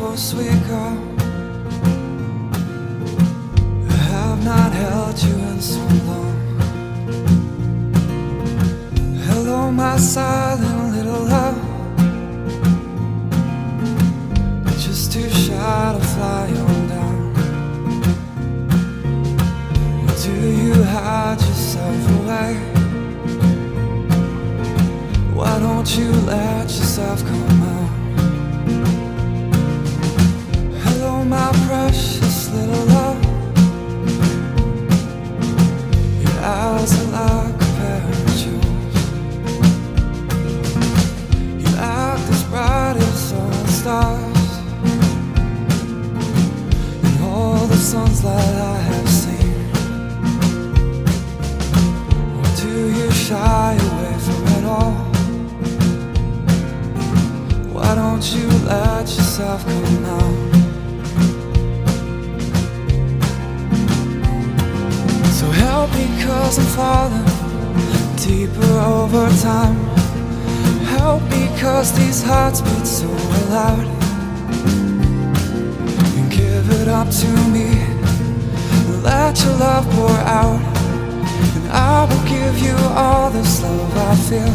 beautiful, sweet girl. I have not held you in so long. Hello, my silent little love. You're just too shy to fly on down. Or do you hide yourself away? Why don't you let yourself come out? Hello, my precious little love. Your eyes are like a pair of jewels. You act as bright as all the stars and all the sunlight I have seen. Or do you shy away from it all? Why don't you let yourself come out? So help me, 'cause I'm falling deeper over time. Help me, 'cause these hearts beat so loud. And give it up to me, let your love pour out, and I will give you all this love I feel.